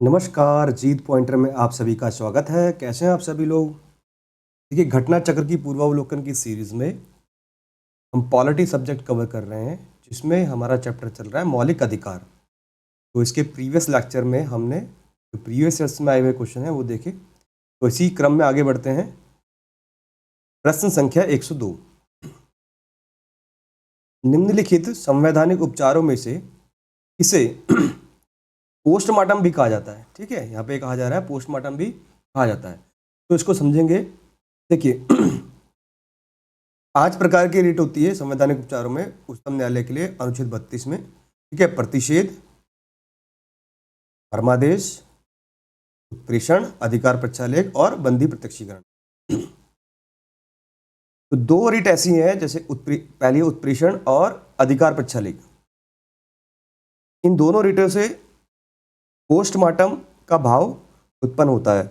नमस्कार, जीत पॉइंटर में आप सभी का स्वागत है। कैसे हैं आप सभी लोग? देखिए, घटना चक्र की पूर्वावलोकन की सीरीज़ में हम पॉलिटी सब्जेक्ट कवर कर रहे हैं, जिसमें हमारा चैप्टर चल रहा है मौलिक अधिकार। तो इसके प्रीवियस लेक्चर में हमने जो प्रीवियस ईयर्स में आए हुए क्वेश्चन हैं वो देखे। तो इसी क्रम में आगे बढ़ते हैं। प्रश्न संख्या 102। निम्नलिखित संवैधानिक उपचारों में से किसे पोस्टमार्टम भी कहा जाता है? ठीक है, यहाँ पे कहा जा रहा है पोस्टमार्टम भी कहा जाता है। तो इसको समझेंगे। देखिए, 5 प्रकार की रीट होती है संवैधानिक उपचारों में उच्चतम न्यायालय के लिए अनुच्छेद 32 में। ठीक है, प्रतिषेध, परमादेश, उत्प्रेषण, अधिकार प्रक्षालेख और बंदी प्रत्यक्षीकरण। तो 2 रीट ऐसी हैं, जैसे पहली उत्प्रेषण और अधिकार प्रक्षालेख। इन दोनों रीटों से पोस्टमार्टम का भाव उत्पन्न होता है।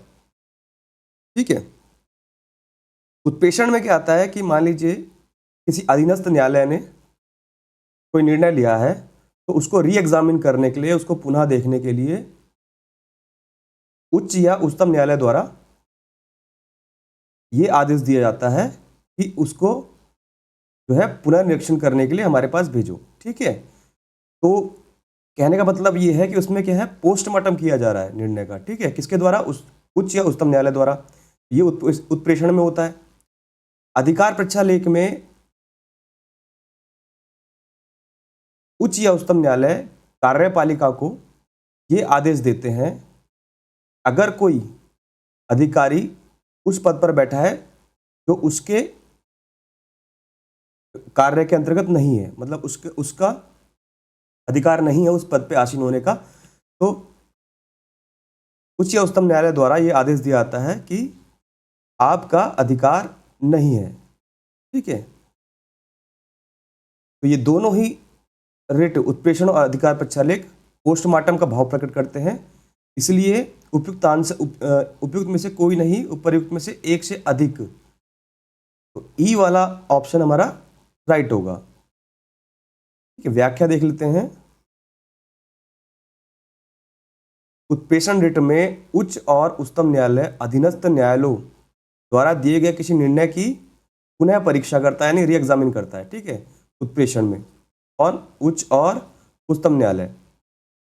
ठीक है, उत्प्रेषण में क्या आता है कि मान लीजिए किसी अधीनस्थ न्यायालय ने कोई निर्णय लिया है, तो उसको री एग्जामिन करने के लिए, उसको पुनः देखने के लिए उच्च या उच्चतम न्यायालय द्वारा ये आदेश दिया जाता है कि उसको जो है पुनर्निरीक्षण करने के लिए हमारे पास भेजो। ठीक है, तो कहने का मतलब ये है कि उसमें क्या है, पोस्टमार्टम किया जा रहा है निर्णय का। ठीक है, किसके द्वारा? उस उच्च या उच्चतम न्यायालय द्वारा। ये उत्प्रेषण में होता है। अधिकार प्रक्षालेख में उच्च या उच्चतम न्यायालय कार्यपालिका को ये आदेश देते हैं, अगर कोई अधिकारी उस पद पर बैठा है जो उसके कार्य के अंतर्गत नहीं है, मतलब उसका अधिकार नहीं है उस पद पे आसीन होने का, तो उच्च या उच्चतम न्यायालय द्वारा यह आदेश दिया जाता है कि आपका अधिकार नहीं है। ठीक है, तो ये दोनों ही रिट, उत्प्रेषण और अधिकार प्रक्षालेख, पोस्टमार्टम का भाव प्रकट करते हैं। इसलिए उपयुक्त में से कोई नहीं, उपर्युक्त में से एक से अधिक। तो ई वाला ऑप्शन हमारा राइट होगा। ठीक है, व्याख्या देख लेते हैं। उत्प्रेषण रिट में उच्च और उच्चतम न्यायालय अधीनस्थ न्यायालयों द्वारा दिए गए किसी निर्णय की पुनः परीक्षा करता है, यानी री एग्जामिन करता है। ठीक है, उत्प्रेषण में। और उच्च और उच्चतम न्यायालय,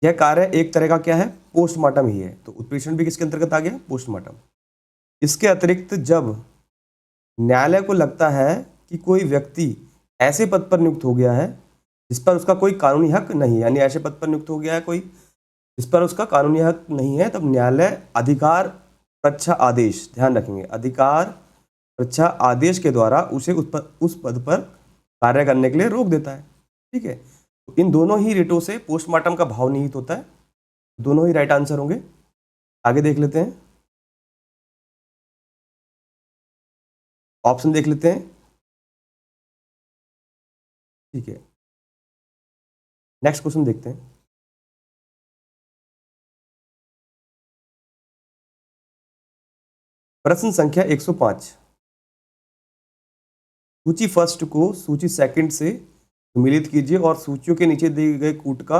यह कार्य एक तरह का क्या है, पोस्टमार्टम ही है। तो उत्प्रेषण भी किसके अंतर्गत आ गया? पोस्टमार्टम। इसके अतिरिक्त जब न्यायालय को लगता है कि कोई व्यक्ति ऐसे पद पर नियुक्त हो गया है जिस पर उसका कोई कानूनी हक नहीं है, यानी ऐसे पद पर नियुक्त हो गया है कोई जिस पर उसका कानूनी हक नहीं है, तब न्यायालय अधिकार प्रच्छा आदेश, ध्यान रखेंगे, अधिकार प्रच्छा आदेश के द्वारा उसे उस पद पर कार्य करने के लिए रोक देता है। ठीक है, तो इन दोनों ही रिटों से पोस्टमार्टम का भाव निहित होता है। दोनों ही राइट आंसर होंगे। आगे देख लेते हैं, ऑप्शन देख लेते हैं। ठीक है, नेक्स्ट क्वेश्चन देखते हैं। प्रश्न संख्या 105। सूची फर्स्ट को सूची सेकंड से सम्मिलित कीजिए और सूचियों के नीचे दिए गए कूट का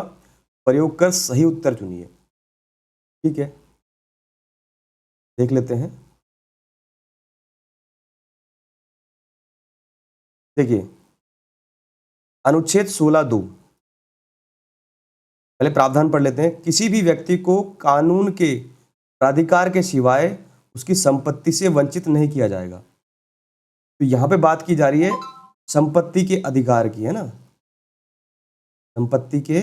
प्रयोग कर सही उत्तर चुनिए। ठीक है, देख लेते हैं। देखिए, अनुच्छेद 16(2), पहले प्रावधान पढ़ लेते हैं। किसी भी व्यक्ति को कानून के प्राधिकार के सिवाय उसकी संपत्ति से वंचित नहीं किया जाएगा। तो यहां पे बात की जा रही है संपत्ति के अधिकार की, है ना, संपत्ति के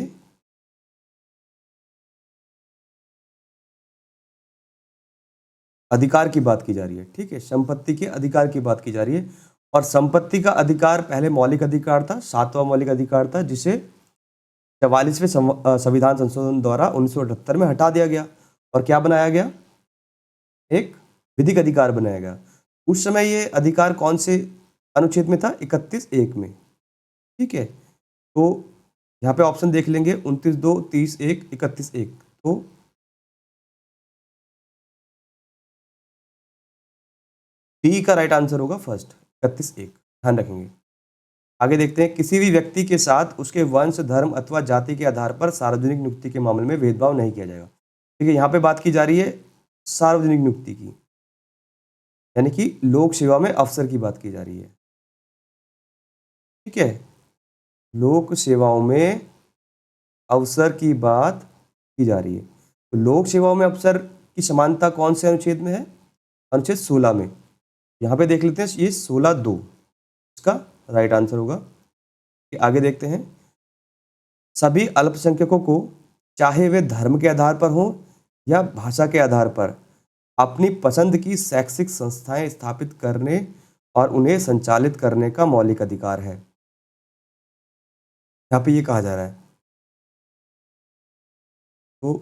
अधिकार की बात की जा रही है। ठीक है, संपत्ति के अधिकार की बात की जा रही है। और संपत्ति का अधिकार पहले मौलिक अधिकार था, 7वां मौलिक अधिकार था, जिसे 44वें संविधान संशोधन द्वारा 1978 में हटा दिया गया और क्या बनाया गया, एक विधिक अधिकार बनाया गया। उस समय ये अधिकार कौन से अनुच्छेद में था? 31(1) में। ठीक है, तो यहाँ पे ऑप्शन देख लेंगे, 29(2), 30(1), 31(1). तो डी का राइट आंसर होगा फर्स्ट, 31(1), ध्यान रखेंगे। आगे देखते हैं। किसी भी व्यक्ति के साथ उसके वंश, धर्म अथवा जाति के आधार पर सार्वजनिक नियुक्ति के मामले में भेदभाव नहीं किया जाएगा। ठीक है, यहाँ पे बात की जा रही है सार्वजनिक नियुक्ति की, यानी कि लोक सेवा में अफसर की बात की जा रही है। ठीक है, लोक सेवाओं में अवसर की बात की जा रही है। तो लोक सेवाओं में अवसर की समानता कौन से अनुच्छेद में है? अनुच्छेद 16 में। यहाँ पे देख लेते हैं, ये 16(2) इसका राइट आंसर होगा। आगे देखते हैं, सभी अल्पसंख्यकों को चाहे वे धर्म के आधार पर हों या भाषा के आधार पर अपनी पसंद की शैक्षिक संस्थाएं स्थापित करने और उन्हें संचालित करने का मौलिक अधिकार है। यहाँ पे ये कहा जा रहा है। तो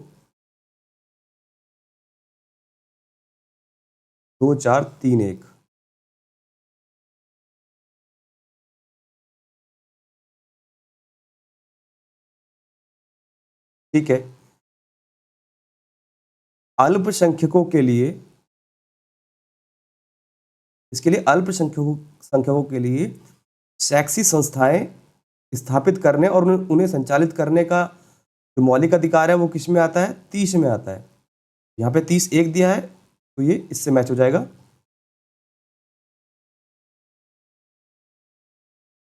2 4 3 1 ठीक है, अल्पसंख्यकों के लिए, इसके लिए अल्पसंख्यकों संख्यकों के लिए शैक्षिक संस्थाएं स्थापित करने और उन्हें संचालित करने का जो मौलिक अधिकार है वो किस में आता है? 30 में आता है। यहाँ पे 30 1 दिया है, तो ये इससे मैच हो जाएगा।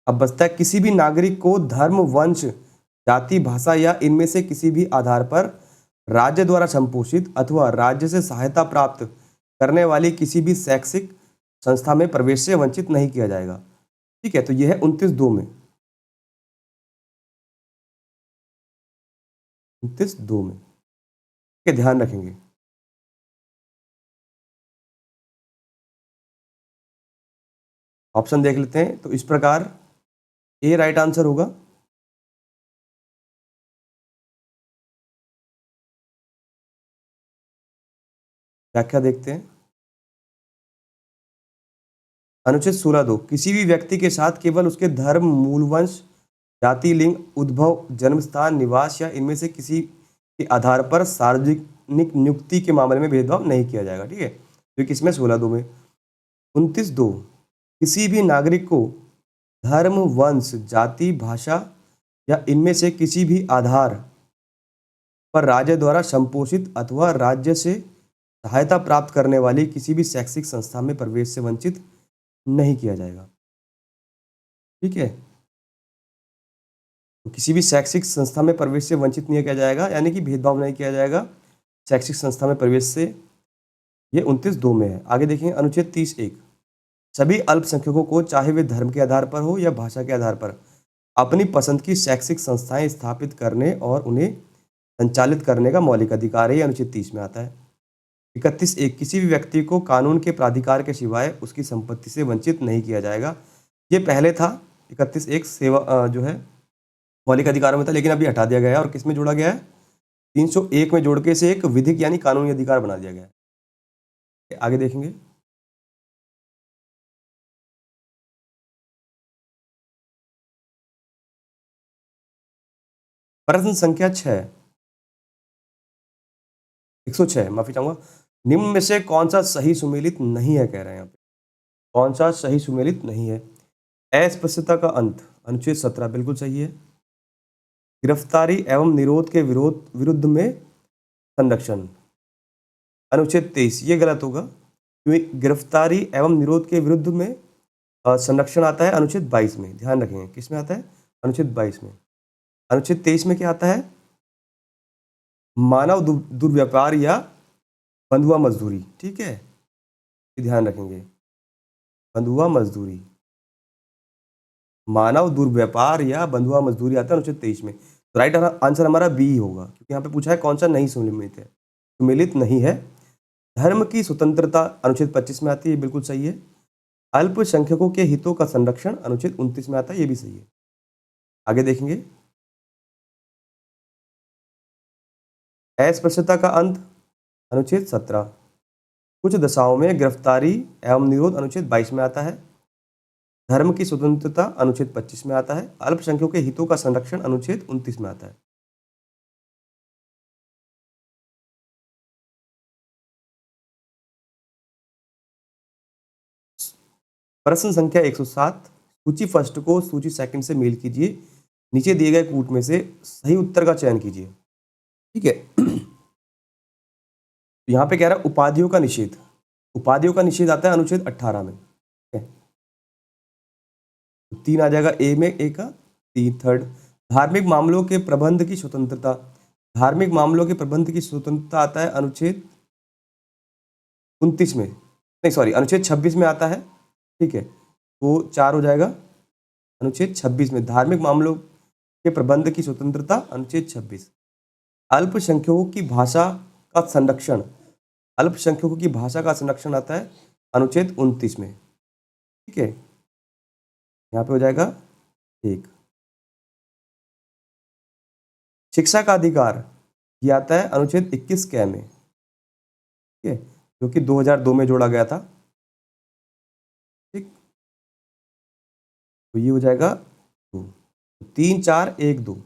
अब बचता है, किसी भी नागरिक को धर्म, वंश, जाति, भाषा या इनमें से किसी भी आधार पर राज्य द्वारा संपोषित अथवा राज्य से सहायता प्राप्त करने वाली किसी भी शैक्षिक संस्था में प्रवेश से वंचित नहीं किया जाएगा। ठीक है, तो यह है 29(2) में, 29(2) में। ठीक है, ध्यान रखेंगे। ऑप्शन देख लेते हैं, तो इस प्रकार ए राइट आंसर होगा। व्याख्या देखते हैं, अनुच्छेद 16(2) किसी भी व्यक्ति के साथ केवल उसके धर्म, मूल वंश, जाति, लिंग, उद्भव, जन्म स्थान, निवास या इनमें से किसी के आधार पर सार्वजनिक नियुक्ति के मामले में भेदभाव नहीं किया जाएगा। ठीक है, तो किसमें? 16(2) में। 29(2) किसी भी नागरिक को धर्म, वंश, जाति, भाषा या इनमें से किसी भी आधार पर राज्य द्वारा संपोषित अथवा राज्य से सहायता प्राप्त करने वाली किसी भी शैक्षिक संस्था में प्रवेश से वंचित नहीं किया जाएगा। ठीक है, तो किसी भी शैक्षिक संस्था में प्रवेश से वंचित नहीं किया जाएगा, यानी कि भेदभाव नहीं किया जाएगा शैक्षिक संस्था में प्रवेश से। ये 29(2) में है। आगे देखेंगे, अनुच्छेद 30(1) सभी अल्पसंख्यकों को चाहे वे धर्म के आधार पर हो या भाषा के आधार पर अपनी पसंद की शैक्षिक संस्थाएं स्थापित करने और उन्हें संचालित करने का मौलिक अधिकार है। ये अनुच्छेद 30 में आता है। 31(1) किसी भी व्यक्ति को कानून के प्राधिकार के सिवाय उसकी संपत्ति से वंचित नहीं किया जाएगा। ये पहले था 31(1) सेवा जो है मौलिक अधिकारों में था, लेकिन अभी हटा दिया गया है और किस में जोड़ा गया है? 301 में जोड़ के इसे एक विधिक यानी कानूनी अधिकार बना दिया गया है। आगे देखेंगे, प्रश्न संख्या 6 106, माफी चाहूंगा। निम्न में से कौन सा सही सुमेलित नहीं है, कह रहे हैं यहाँ पे। कौन सा सही सुमेलित नहीं है? अस्पृश्यता का अंत, अनुच्छेद 17 बिल्कुल सही है। गिरफ्तारी एवं निरोध के विरुद्ध में संरक्षण, अनुच्छेद 23, ये गलत होगा क्योंकि गिरफ्तारी एवं निरोध के विरुद्ध में संरक्षण आता है अनुच्छेद 22 में। ध्यान रखेंगे, किस में आता है? अनुच्छेद 22 में। अनुच्छेद 23 में क्या आता है? मानव दुर्व्यापार या बंधुआ मजदूरी। ठीक है, ध्यान रखेंगे, बंधुआ मजदूरी, मानव दुर्व्यापार या बंधुआ मजदूरी आता है अनुच्छेद 23 में। तो राइट आंसर हमारा बी होगा, क्योंकि यहाँ पे पूछा है कौन सा नहीं सुमेलित है। सुमेलित नहीं है। धर्म की स्वतंत्रता अनुच्छेद 25 में आती है, बिल्कुल सही है। अल्पसंख्यकों के हितों का संरक्षण अनुच्छेद 29 में आता है, ये भी सही है। आगे देखेंगे, अस्पृश्यता का अंत अनुच्छेद 17, कुछ दशाओं में गिरफ्तारी एवं निरोध अनुच्छेद 22 में आता है। धर्म की स्वतंत्रता अनुच्छेद 25 में आता है। अल्पसंख्यकों के हितों का संरक्षण अनुच्छेद 29 में आता है। प्रश्न संख्या 107, सूची फर्स्ट को सूची सेकंड से मेल कीजिए। नीचे दिए गए कूट में से सही उत्तर का चयन कीजिए। ठीक है, तो यहाँ पे कह रहा है उपाधियों का निषेध। उपाधियों का निषेध आता है अनुच्छेद 18 में, ठीक है। तो 3 आ जाएगा ए में, ए का 3 थर्ड। धार्मिक मामलों के प्रबंध की स्वतंत्रता। धार्मिक मामलों के प्रबंध की स्वतंत्रता आता है अनुच्छेद 29 में, नहीं सॉरी अनुच्छेद 26 में आता है, ठीक है। तो 4 हो जाएगा अनुच्छेद 26 में, धार्मिक मामलों के प्रबंध की स्वतंत्रता अनुच्छेद 26। अल्पसंख्यकों की भाषा का संरक्षण। अल्पसंख्यकों की भाषा का संरक्षण आता है अनुच्छेद 29 में, ठीक है। यहाँ पे हो जाएगा 1। शिक्षा का अधिकार ये आता है अनुच्छेद 21 कै में, ठीक है, जो कि 2002 में जोड़ा गया था, ठीक। तो ये हो जाएगा 2। 3 4 1 2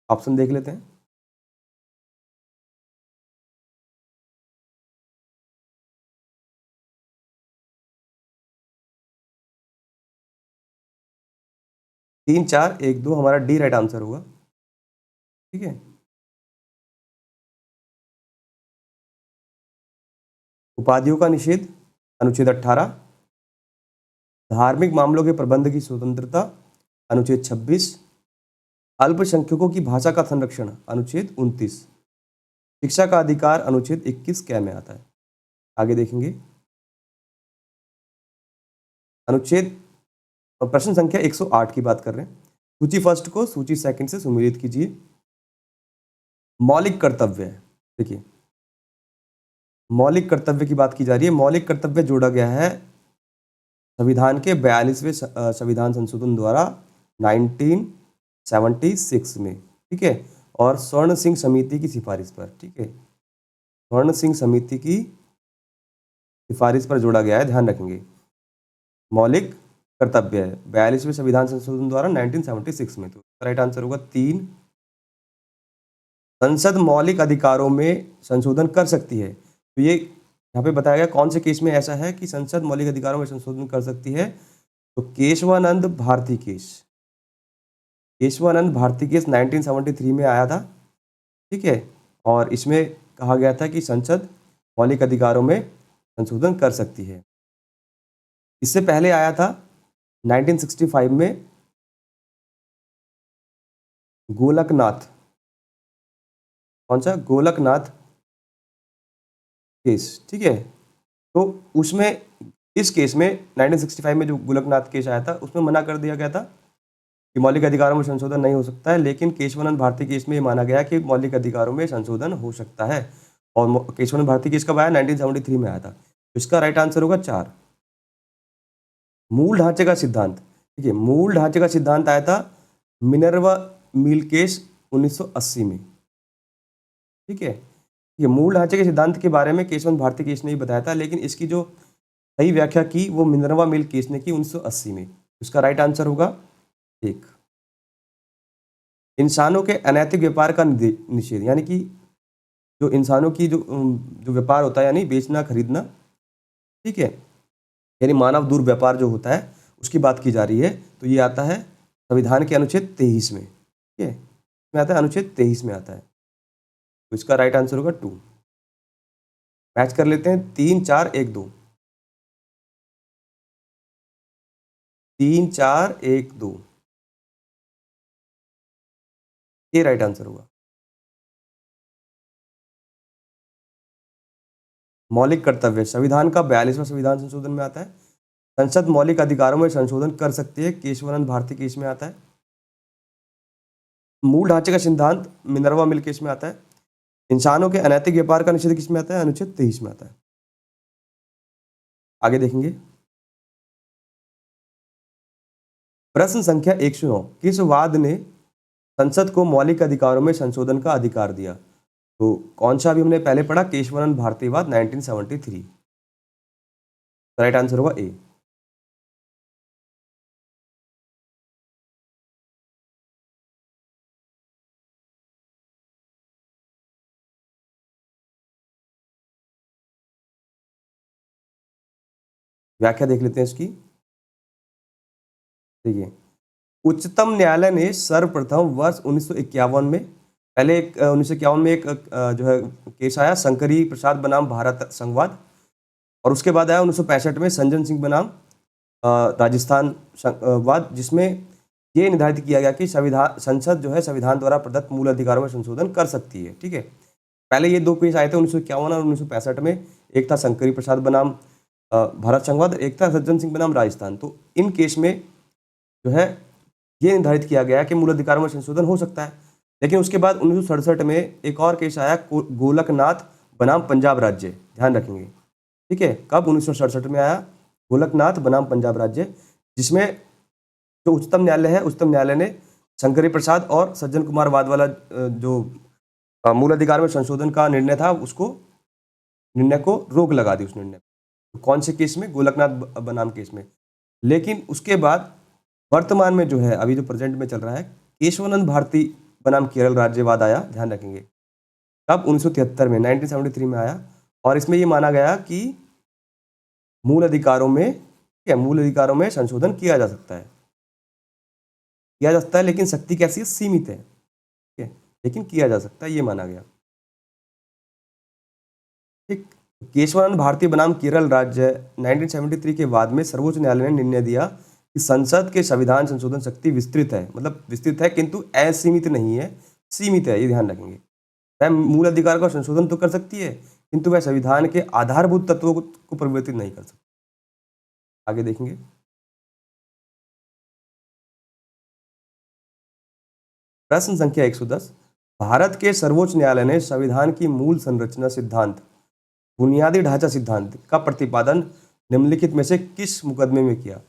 ऑप्शन देख लेते हैं। तीन चार एक दो हमारा डी राइट आंसर होगा, ठीक है। उपाधियों का निषेध अनुच्छेद 18। धार्मिक मामलों के प्रबंध की स्वतंत्रता अनुच्छेद 26। अल्पसंख्यकों की भाषा का संरक्षण अनुच्छेद 29। शिक्षा का अधिकार अनुच्छेद 21 कै में आता है। आगे देखेंगे अनुच्छेद प्रश्न संख्या 108 की बात कर रहे हैं। सूची फर्स्ट को सूची सेकंड से सुमेलित कीजिए। मौलिक कर्तव्य, देखिए मौलिक कर्तव्य की बात की जा रही है। मौलिक कर्तव्य जोड़ा गया है संविधान के 42वें संविधान संशोधन द्वारा 1976 में, ठीक है, और स्वर्ण सिंह समिति की सिफारिश पर, ठीक है, स्वर्ण सिंह समिति की सिफारिश पर जोड़ा गया है, ध्यान रखेंगे। मौलिक कर्तव्य है 42वें संविधान संशोधन द्वारा 1976 में। तो राइट आंसर होगा 3। संसद मौलिक अधिकारों में संशोधन कर सकती है। तो ये यहाँ पे बताया गया कौन से केस में ऐसा है कि संसद मौलिक अधिकारों में संशोधन कर सकती है। तो केशवानंद भारती केस, केशवानंद भारती केस 1973 में आया था, ठीक है, और इसमें कहा गया था कि संसद मौलिक अधिकारों में संशोधन कर सकती है। इससे पहले आया था 1965 में गोलकनाथ, कौन सा, गोलकनाथ केस, ठीक है। तो उसमें इस केस में 1965 में जो गोलकनाथ केस आया था उसमें मना कर दिया गया था कि मौलिक अधिकारों में संशोधन नहीं हो सकता है, लेकिन केशवानंद भारती केस में ये माना गया कि मौलिक अधिकारों में संशोधन हो सकता है। और केशवानंद भारती केस कब आया, 1973 में आया था। तो इसका राइट आंसर होगा 4। मूल ढांचे का सिद्धांत, ठीक है, मूल ढांचे का सिद्धांत आया था मिनर्वा मिल केस 1980 में, ठीक है। ये मूल ढांचे के सिद्धांत के बारे में केशवंत भारती केस ने ही बताया था, लेकिन इसकी जो सही व्याख्या की वो मिनर्वा मिल केस ने की 1980 में। इसका राइट आंसर होगा 1। इंसानों के अनैतिक व्यापार का निषेध, यानी कि जो इंसानों की जो व्यापार होता है यानी बेचना खरीदना, ठीक है, यानी मानव दुर्व्यापार जो होता है उसकी बात की जा रही है। तो ये आता है संविधान के अनुच्छेद 23 में, ठीक है, इसमें आता है अनुच्छेद 23 में आता है। तो इसका राइट आंसर होगा 2। मैच कर लेते हैं 3 4 1 2, 3 4 1 2, ये राइट आंसर होगा। मौलिक कर्तव्य संविधान का 42वां संविधान संशोधन में आता है। संसद मौलिक अधिकारों में संशोधन कर सकती है, केशवानंद भारती केस में आता है। मूल ढांचे का सिद्धांत मिनर्वा मिल केस में आता है। इंसानों के अनैतिक व्यापार का निषेध किस में आता है, अनुच्छेद 23 में आता है। आगे देखेंगे प्रश्न संख्या 109, किस वाद ने संसद को मौलिक अधिकारों में संशोधन का अधिकार दिया। तो कौन सा अभी हमने पहले पढ़ा, केशवानंद भारतीवाद 1973। राइट आंसर होगा ए। व्याख्या देख लेते हैं इसकी। देखिए उच्चतम न्यायालय ने सर्वप्रथम वर्ष 1951 में पहले 1951 में एक जो है केस आया शंकरी प्रसाद बनाम भारत संघवाद, और उसके बाद आया 1965 में संजन सिंह बनाम राजस्थान वाद, जिसमें ये निर्धारित किया गया कि संसद जो है संविधान द्वारा प्रदत्त मूल अधिकारों में संशोधन कर सकती है। ठीक है, पहले ये दो केस आए थे 1951 और 1965 में, एक था शंकरी प्रसाद बनाम भारत संघवाद, एक था सज्जन सिंह बनाम राजस्थान। तो इन केस में जो है ये निर्धारित किया गया कि मूल अधिकारों में संशोधन हो सकता है। लेकिन उसके बाद 1967 में एक और केस आया गोलकनाथ बनाम पंजाब राज्य, ध्यान रखेंगे। ठीक है, कब? 1967 में आया गोलकनाथ बनाम पंजाब राज्य, जिसमें जो उच्चतम न्यायालय है, उच्चतम न्यायालय ने शंकरी प्रसाद और सज्जन कुमार वाद वाला जो मूल अधिकार में संशोधन का निर्णय था, उसको निर्णय को रोक लगा दी उस निर्णय। तो कौन से केस में? गोलकनाथ बनाम केस में। लेकिन उसके बाद वर्तमान में जो है, अभी जो प्रेजेंट में चल रहा है, केशवानंद भारती बनाम केरल राज्यवाद आया, ध्यान रखेंगे। कब? 1973 में, 1973 में आया। और इसमें ये माना गया कि मूल अधिकारों में, क्या मूल अधिकारों में संशोधन किया जा सकता है, लेकिन शक्ति कैसी है? सीमित है। ठीक है, लेकिन किया जा सकता है, ये माना गया। ठीक, केशवानंद भारती बनाम केरल राज्य 1973 के बाद में सर्वोच्च न्यायालय ने निर्णय दिया कि संसद के संविधान संशोधन शक्ति विस्तृत है, मतलब विस्तृत है किंतु असीमित नहीं है, सीमित है, ये ध्यान रखेंगे। वह मूल अधिकार का संशोधन तो कर सकती है, किंतु वह संविधान के आधारभूत तत्वों को परिवर्तित नहीं कर सकती। आगे देखेंगे। प्रश्न संख्या 110, भारत के सर्वोच्च न्यायालय ने संविधान की मूल संरचना सिद्धांत, बुनियादी ढांचा सिद्धांत का प्रतिपादन निम्नलिखित में से किस मुकदमे में किया?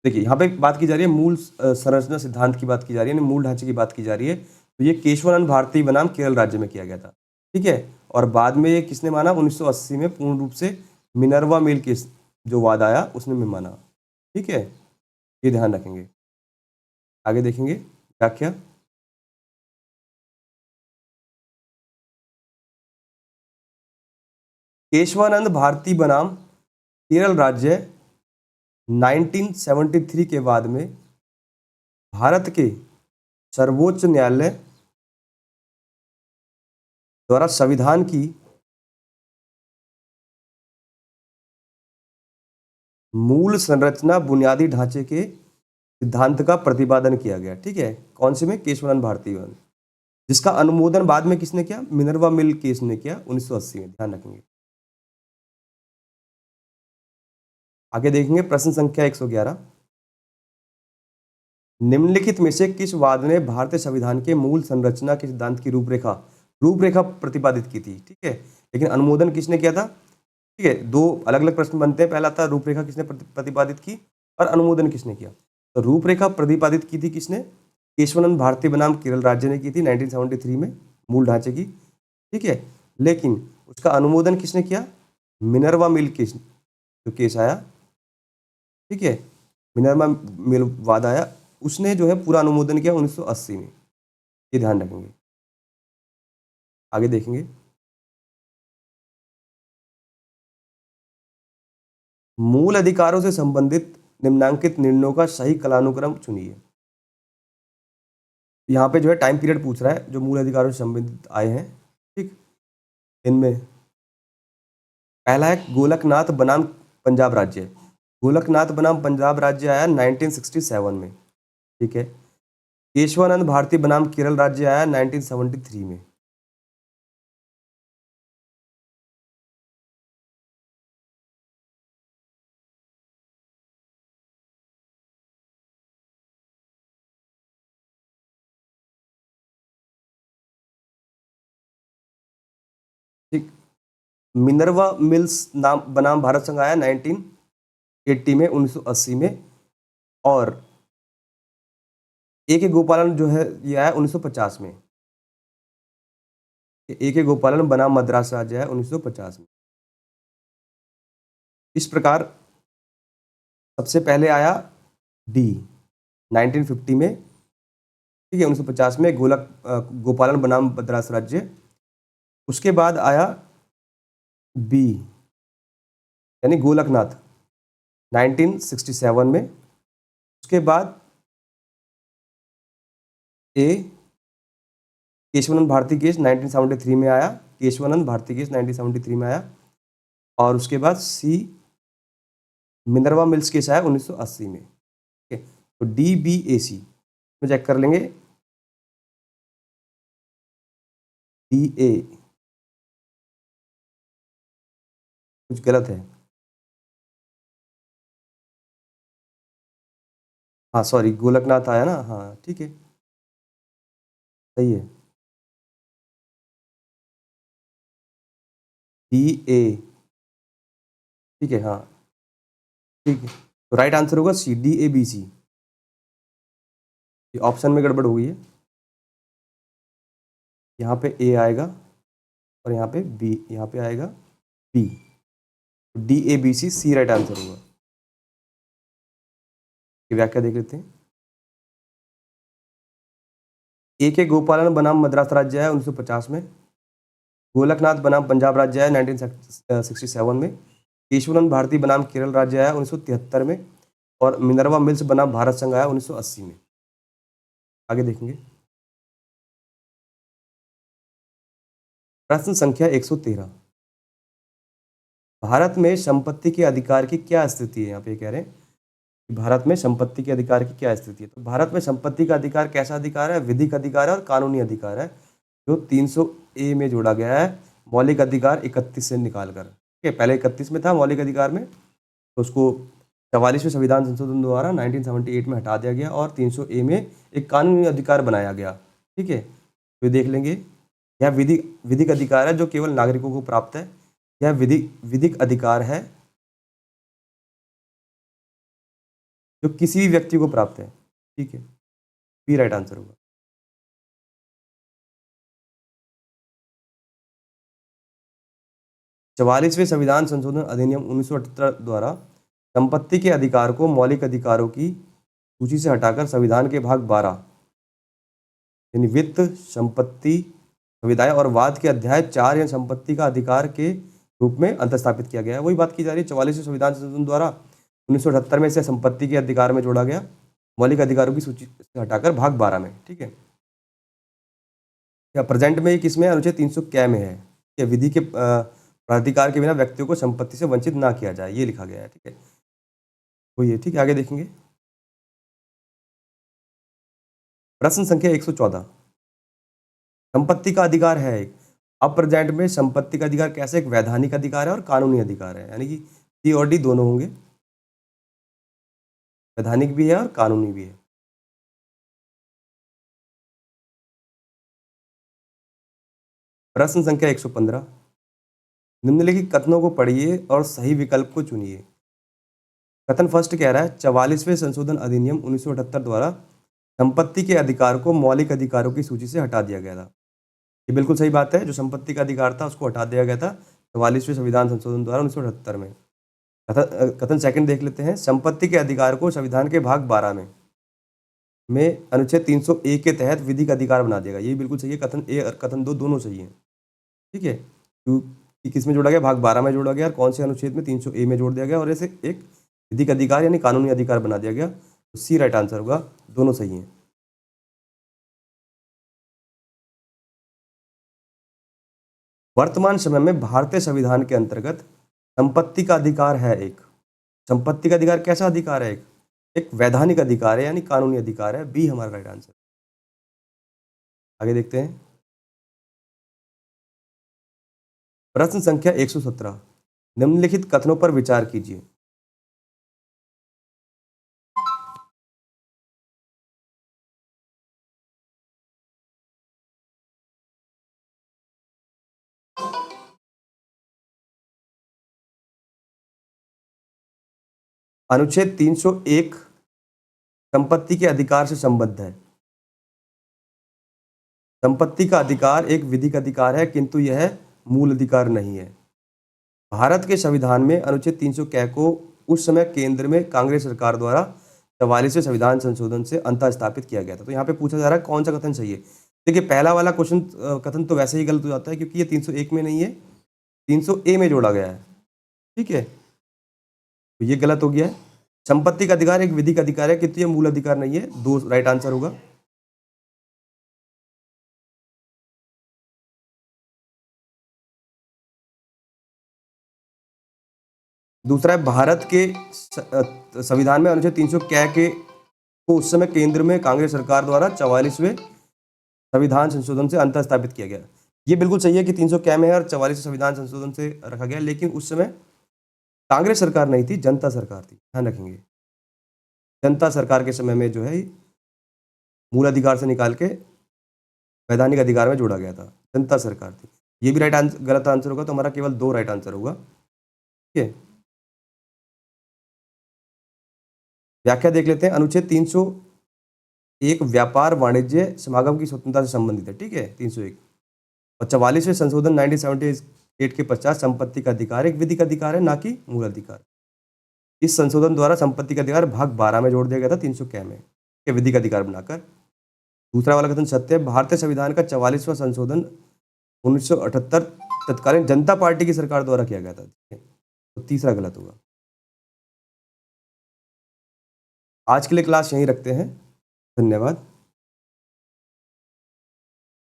देखिए, यहाँ पे बात की जा रही है मूल संरचना सिद्धांत की बात की जा रही है, मूल ढांचे की बात की जा रही है। तो ये केशवानंद भारती बनाम केरल राज्य में किया गया था। ठीक है, और बाद में ये किसने माना? 1980 में पूर्ण रूप से मिनर्वा मिल केस जो वाद आया उसने में माना। ठीक है, ये ध्यान रखेंगे। आगे देखेंगे व्याख्या। केशवानंद भारती बनाम केरल राज्य 1973 के बाद में भारत के सर्वोच्च न्यायालय द्वारा संविधान की मूल संरचना बुनियादी ढांचे के सिद्धांत का प्रतिपादन किया गया। ठीक है, कौन से में? केशवानंद भारती में, जिसका अनुमोदन बाद में किसने किया? मिनर्वा मिल केस ने किया 1980 में, ध्यान रखेंगे। आगे देखेंगे प्रश्न संख्या 111, निम्नलिखित में से किस वाद ने भारतीय संविधान के मूल संरचना के सिद्धांत की रूपरेखा प्रतिपादित की थी? ठीक है, लेकिन अनुमोदन किसने किया था? ठीक है, दो अलग अलग प्रश्न बनते हैं। पहला था रूपरेखा किसने प्रतिपादित की और अनुमोदन किसने किया। तो रूपरेखा प्रतिपादित की थी किसने? केशवानंद भारती बनाम केरल राज्य ने की थी 1973 में, मूल ढांचे की। ठीक है, लेकिन उसका अनुमोदन किसने किया? मिनर्वा मिल केस जो केस आया, ठीक है, मिनर्वा मिल वाद आया, उसने जो है पूरा अनुमोदन किया 1980 में, ये ध्यान रखेंगे। आगे देखेंगे। मूल अधिकारों से संबंधित निम्नांकित निर्णयों का सही कालानुक्रम चुनिए। यहाँ पे जो है टाइम पीरियड पूछ रहा है जो मूल अधिकारों से संबंधित आए हैं। ठीक, इनमें पहला है गोलकनाथ बनाम पंजाब राज्य। गोलकनाथ बनाम पंजाब राज्य आया 1967 में। ठीक है, केशवानंद भारती बनाम केरल राज्य आया 1973 में। ठीक, मिनर्वा मिल्स नाम बनाम भारत संघ आया 1980 में, 1980 में। और ए के गोपालन जो है ये आया 1950 में। ए के गोपालन बनाम मद्रास राज्य है 1950 में। इस प्रकार सबसे पहले आया डी 1950 में। ठीक है, 1950 में गोपालन बनाम मद्रास राज्य। उसके बाद आया बी यानी गोलकनाथ 1967 में। उसके बाद ए केशवानंद भारती केस 1973 में आया, केशवानंद भारती केस 1973 में आया। और उसके बाद सी, मिनर्वा मिल्स केस आया 1980 में। ठीक है, तो DBAC में चेक कर लेंगे। DA कुछ गलत है, हाँ सॉरी, गोलकनाथ आया ना, हाँ ठीक है, सही है। DA, ठीक है, हाँ ठीक है, तो राइट आंसर होगा सी, DABC। ऑप्शन में गड़बड़ हो गई है, यहाँ पे A आएगा और यहाँ पे B, यहाँ पे आएगा B। DABC, सी राइट आंसर होगा। ये व्याख्या देख लेते हैं। ए के गोपालन बनाम मद्रास राज्य है 1950 में, गोलकनाथ बनाम पंजाब राज्य है 1967 में, केशवानंद भारती बनाम केरल राज्य आया 1973 में, और मिनर्वा मिल्स बनाम भारत संघ आया 1980 में। आगे देखेंगे। प्रश्न संख्या 113, भारत में संपत्ति के अधिकार की क्या स्थिति है? यहाँ पे कह रहे हैं कि भारत में संपत्ति के अधिकार की क्या स्थिति है। तो भारत में संपत्ति का अधिकार कैसा अधिकार है? विधिक अधिकार है और कानूनी अधिकार है, जो 300A में जोड़ा गया है मौलिक अधिकार 31 से निकालकर। ठीक है, पहले 31 में था मौलिक अधिकार में, तो उसको 44वें संविधान संशोधन द्वारा 1978 में हटा दिया गया और 300A में एक कानूनी अधिकार बनाया गया। ठीक है, तो देख लेंगे। यह विधिक अधिकार है जो केवल नागरिकों को प्राप्त है। यह विधिक अधिकार है जो किसी भी व्यक्ति को प्राप्त है। ठीक है, बी राइट आंसर होगा। चवालीसवें संविधान संशोधन अधिनियम 1978 द्वारा संपत्ति के अधिकार को मौलिक अधिकारों की सूची से हटाकर संविधान के भाग 12 यानी वित्त, संपत्ति, सुविधाएं और वाद के अध्याय 4 या संपत्ति का अधिकार के रूप में अंतस्थापित किया गया है। वही बात की जा रही है, 44वें संविधान संशोधन द्वारा 1978 में इसे संपत्ति के अधिकार में जोड़ा गया, मौलिक अधिकारों की सूची से हटाकर भाग 12 में। ठीक है, या प्रेजेंट में किसमें? अनुच्छेद 300 कै में है कि विधि के प्राधिकार के बिना व्यक्तियों को संपत्ति से वंचित ना किया जाए, ये लिखा गया है। ठीक है, वही है। ठीक है, आगे देखेंगे। प्रश्न संख्या 114, संपत्ति का अधिकार है एक। अब प्रेजेंट में संपत्ति का अधिकार कैसे एक वैधानिक अधिकार है और कानूनी अधिकार है, यानी कि सी और डी दोनों होंगे, वैधानिक भी है और कानूनी भी है। प्रश्न संख्या 115, निम्नलिखित कथनों को पढ़िए और सही विकल्प को चुनिए। कथन फर्स्ट कह रहा है 44वें संशोधन अधिनियम 1978 द्वारा संपत्ति के अधिकार को मौलिक अधिकारों की सूची से हटा दिया गया था। ये बिल्कुल सही बात है, जो संपत्ति का अधिकार था उसको हटा दिया गया था 44वें संविधान संशोधन द्वारा 1978 में। कथन सेकंड देख लेते हैं, संपत्ति के अधिकार को संविधान के भाग 12 में अनुच्छेद 300A के तहत विधिक अधिकार बना दिया गया। ये बिल्कुल सही है, कथन ए और कथन दो दोनों सही है। ठीक है, क्योंकि किस में जोड़ा गया? भाग 12 में जोड़ा गया, और कौन से अनुच्छेद में? 300A में जोड़ दिया गया और इसे एक विधिक अधिकार यानी कानूनी अधिकार बना दिया गया। तो सी राइट आंसर होगा, दोनों सही हैं। वर्तमान समय में भारतीय संविधान के अंतर्गत संपत्ति का अधिकार है एक। संपत्ति का अधिकार कैसा अधिकार है? एक वैधानिक अधिकार है यानी कानूनी अधिकार है। बी हमारा राइट आंसर। आगे देखते हैं। प्रश्न संख्या 117, निम्नलिखित कथनों पर विचार कीजिए। अनुच्छेद 301 संपत्ति के अधिकार से संबद्ध है। संपत्ति का अधिकार एक विधिक अधिकार है, किंतु यह मूल अधिकार नहीं है। भारत के संविधान में अनुच्छेद 300 कै को उस समय केंद्र में कांग्रेस सरकार द्वारा 44वें संविधान संशोधन से अंतः स्थापित किया गया था। तो यहाँ पे पूछा जा रहा है कौन सा कथन सही है। देखिए, पहला वाला क्वेश्चन कथन तो वैसे ही गलत हो जाता है, क्योंकि ये 301 में नहीं है, 300A में जोड़ा गया है। ठीक है, तो ये गलत हो गया है। संपत्ति का अधिकार एक विधिक अधिकार है, किंतु ये मूल अधिकार नहीं है। दो राइट आंसर होगा। दूसरा है भारत के संविधान में अनुच्छेद 300 क्या के को उस समय केंद्र में कांग्रेस सरकार द्वारा 44वें संविधान संशोधन से अंतर स्थापित किया गया। ये बिल्कुल सही है कि 300 क्या में है और 44वें संविधान संशोधन से रखा गया, लेकिन उस समय कांग्रेस सरकार नहीं थी, जनता सरकार थी, ध्यान रखेंगे। जनता सरकार के समय में जो है मूल अधिकार से निकाल के वैधानिक अधिकार में जोड़ा गया था, जनता सरकार थी। ये भी राइट आंसर, गलत आंसर होगा तो हमारा केवल 2 राइट आंसर होगा। ठीक है, व्याख्या देख लेते हैं। अनुच्छेद 301 व्यापार वाणिज्य समागम की स्वतंत्रता से संबंधित है। ठीक है, 301 और 44वें संशोधन 1978 के पश्चात संपत्ति का अधिकार एक विधिक अधिकार है, ना कि मूल अधिकार। इस संशोधन द्वारा संपत्ति का अधिकार भाग 12 में जोड़ दिया गया था 300 क्या में, विधिक अधिकार बनाकर। दूसरा वाला कथन सत्य है। भारतीय संविधान का 44वां संशोधन 1978 तत्कालीन जनता पार्टी की सरकार द्वारा किया गया था। तो तीसरा गलत होगा। आज के लिए क्लास यहीं रखते हैं। धन्यवाद।